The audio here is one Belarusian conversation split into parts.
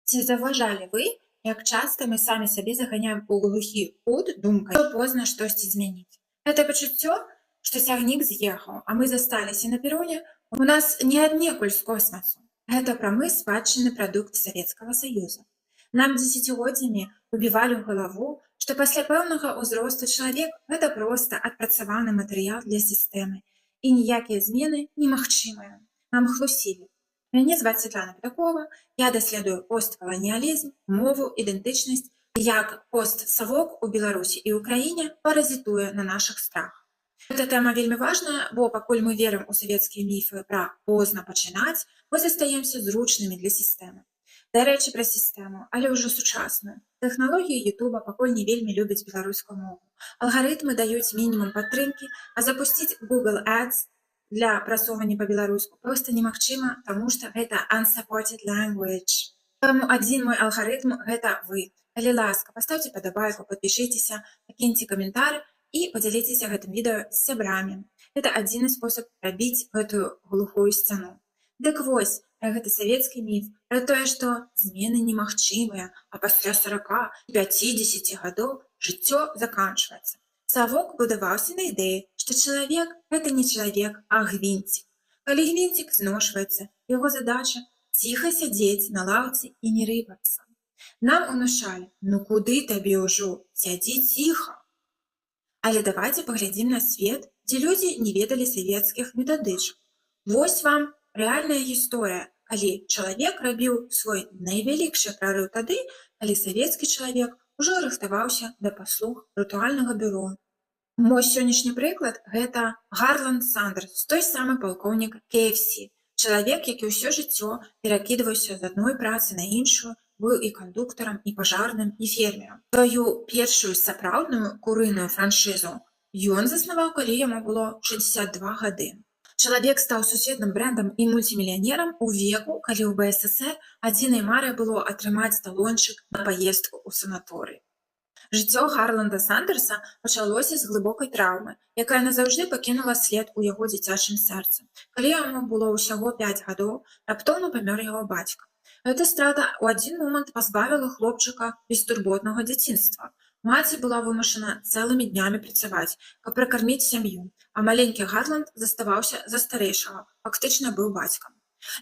Ці заўважалі вы, як часта мы самі сабе заганяем у глухі кут думкай, што позна штосьці змяніць? Гэта пачуццё, што цягнік з'ехаў, а мы засталіся на пероне, у нас не аднекуль з космасу. Гэта прамы спадчынны прадукт Савецкага Саюза. Нам дзесяцігоддзямі убівалі ў галаву, што пасля пэўнага ўзросту чалавек гэта проста адпрацаваны матэрыял для сістэмы, і ніякія змены немагчымыя. Нам хлусілі. Мяне зваць Святлана Пятакова, я даследую посткаланіялізм, мову, ідэнтычнасць, як постсавок у Беларусі і ўкраіне паразітуе на нашых страхах. Гэта тэма вельмі важная, бо пакуль мы верым у савецкія міфы пра позна пачынаць, мы застаемся зручнымі для сістэмы. Дарэчы, пра сістэму, але ўжо сучасную. Тэхналогіі Ютуба пакуль не вельмі любяць беларускую мову. Алгарытмы даюць мінімум падтрымкі, а запусціць Google Ads для прасоўвання па-беларуску проста немагчыма, таму што гэта unsupported language. Таму адзін мой алгарытм – гэта вы. Калі ласка, паставьце падабайку, падпішыцеся, пакіньце каментар і падзяліцеся гэтым відэо з сябрамі. Гэта адзіны спосаб рабіць гэтую глухую сцяну. Дык вось, пра гэты савецкі міф, пра тое, што змены немагчымыя, а пасля 40-50 гадоў жыццё заканчваецца. Савок будаваўся на ідэі, што чалавек – гэта не чалавек, а гвинтик. Калі гвинтик зношваецца, яго задача – ціха сядзець на лаўцы і не рыпацца. Нам унушалі, ну куды табе ўжо, сядзі ціха. Але давайце паглядзім на свет, дзе людзі не ведалі савецкіх метадычак. Вось вам рэальная гісторыя, калі чалавек рабіў свой найвялікшы прарыў тады, калі савецкі чалавек ужо рыхтаваўся да паслуг рытуальнага бюро. Мой сённяшні прыклад – гэта Гарланд Сандерс, той самы палкоўнік KFC. Чалавек, які ўсё жыццё перакідваўся з адной працы на іншую, быў і кандуктарам, і пажарным, і фермерам. Сваю першую сапраўдную курыную франшызу ён заснаваў, калі яму было 62 гады. Чалавек стаў сусветным брэндам і мультимільянерам у веку, калі ў БССР адзінай марай было атрымаць талончык на паездку ў санаторый. Жыццё Гарланда Сандерса пачалося з глыбокай траўмы, якая назаўжды пакінула след у яго дзіцячым сэрцы. Калі яму было ўсяго 5 гадоў, раптоўна памёр яго бацька. Гэта страта ў адзін момант пазбавіла хлопчыка бестурботнага дзяцінства. Маці была вымушана цэлымі днямі працаваць, каб пракарміць сям'ю, а маленькі Гарланд заставаўся за старэйшага, фактычна быў бацькам.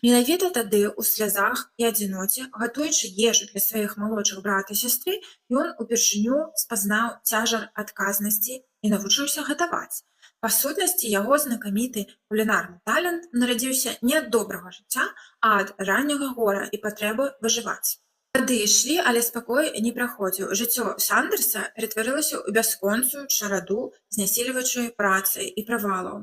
Менавіта тады ў слязах і адзіноце, гатуючы ежу для сваіх малодшых брата і сястры, ён упершыню спазнаў цяжар адказнасці і навучыўся гатаваць. Па сутнасці, яго знакаміты кулінарны талент нарадзіўся не ад добрага жыцця, а ад ранняга гора і патрэбы выжываць. Гады ішлі, але спакой не праходзіў. Жыццё Сандерса ператварылася ў бясконцую чараду знясільваючай працы і правалаў.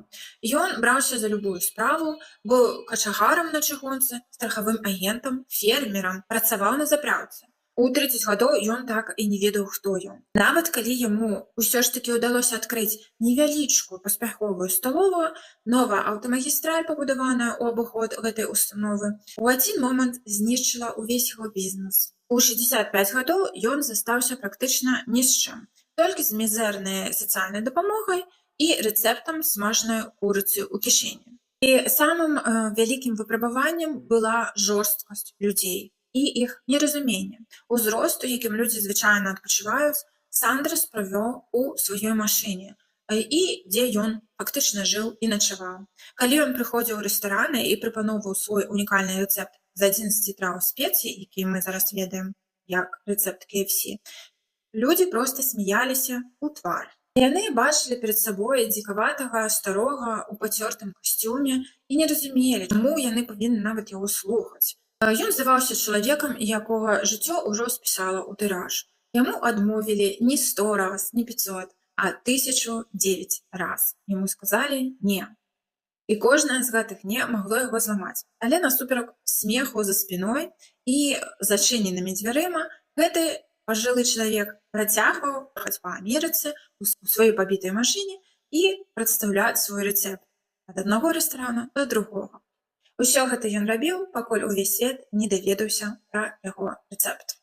Ён браўся за любую справу, быў качагарам на чыгунцы, страхавым агентам, фермерам, працаваў на запраўцы. У 30 гадоў ён так і не ведаў, хто ён. Нават калі яму ўсё ж такі ўдалося адкрыць невялічкую паспяховую сталовую, новая аўтамагістраль, пабудаваная ў абыход гэтай установы, у адзін момант знішчыла ўвесь яго бізнес. У 65 гадоў ён застаўся практычна ні з чым, толькі з мізэрнай сацыяльнай дапамогай і рэцэптам смажанай курыцы ў кішэні. І самым вялікім выпрабаваннем была жорсткасць людзей і іх неразуменне. Узросту, якім людзі звычайна адпачываюць, Сандерс правёў у сваёй машыне, і дзе ён фактычна жыў і начаваў. Калі ён прыходзіў у рэстараны і прапаноўваў свой унікальны рэцэпт з 11 траў спецый, які мы зараз ведаем як рэцэпт KFC, людзі проста смяяліся ў твар. Яны бачылі перад сабой дзікаватага старога ў пацёртым касцюме і не разумелі, чаму яны павінны нават яго слухаць. Ён здаваўся чалавекам, якога жыццё ўжо спісала ў тыраж. Яму адмовілі не 100 раз, не 500, а 1009 раз. Яму сказалі «не». І кожнае з гэтых «не» магло яго зламаць. Але насуперак смеху за спіной і зачыненымі дзвярыма гэты пажылы чалавек працягваў ехаць па Амерыцы у сваёй пабітай машыне і прадстаўляць свой рэцэпт ад аднаго рэстарана да другога. Усё гэта ён рабіў, пакуль увесь свет не даведаўся пра яго рэцэпт.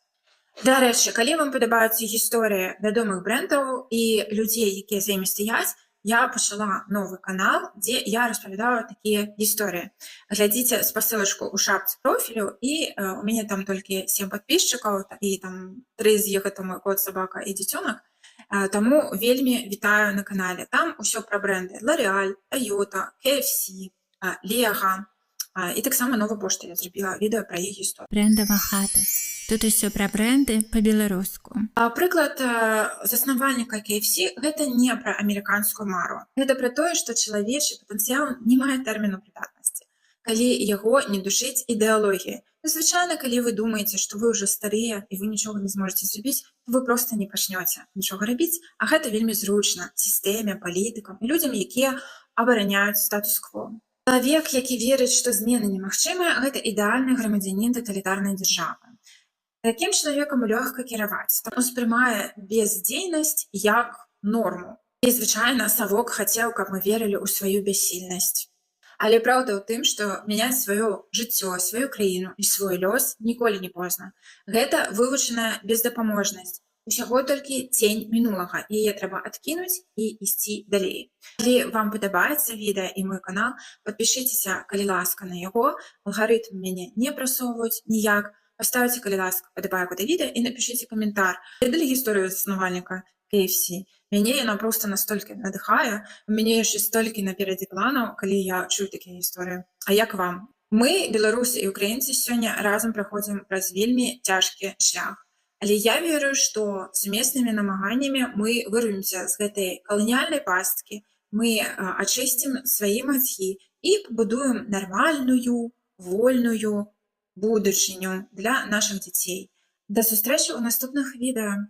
Дарэчы, калі вам падабаюцца гісторыі вядомых брэндаў і людзей, якія за імі стаяць, я пачала новы канал, дзе я распавядаю такія гісторыі. Глядзіце спасылачку ў шапцы профілю і у мяне там толькі 7 падпісчыкаў і там 3 з іх гэта мой кот, сабака і дзіцёнак. Таму вельмі вітаю на канале. Там усё пра брэнды L'Oreal, Toyota, KFC, Lego. І таксама Нова пошта я зрабіла відэо пра іх гісторыю. Брэндава хата. Тут усё пра брэнды па-беларуску. Прыклад заснавальніка KFC гэта не пра амерыканскую мару. Гэта пра тое, што чалавечы патэнцыял не мае тэрміну прыдатнасці, калі яго не душыць ідэалогія. Звычайна, калі вы думаеце, што вы ўжо старыя і вы нічога не зможаце зрабіць, то вы проста не пачнёце нічога рабіць, а гэта вельмі зручна сістэме, палітыкам і людзям, якія абараняюць статус-кво. Чалавек, які верыць, што змены немагчымыя, гэта ідэальны грамадзянін таталітарнай дзяржавы. Такім чалавекам лёгка кіраваць, там успрымае бездзейнасць як норму. І звычайна савок хацеў, каб мы верылі ў сваю бяссільнасць. Але праўда ў тым, што мяняць сваё жыццё, сваю краіну і свой лёс ніколі не позна. Гэта вывучаная бездапаможнасць. Усяго толькі цень мінулага, яе трэба адкінуць і ісці далей. Калі вам падабаецца відэа і мой канал, падпішыцеся, калі ласка, на яго, алгарытм мяне не прасоўваюць ніяк. Паставьте, калі ласка, падабайку да відэа і напішыце каментар. Ведалі гісторыю заснавальніка KFC? Мяне яна проста настолькі надыхае, у мяне яшчэ столькі наперадзе планаў, калі я чую такія гісторыі. А як вам? Мы, беларусы і украінцы, сёння разам праходзім праз вельмі цяжкі шлях. Але я веру, што сумеснымі намаганнямі мы вырвемся з гэтай каланіяльнай пасткі, мы ачысцім свае мазгі і пабудуем нармальную, вольную будучыню для нашых дзяцей. Да сустрэчы ў наступных відэа!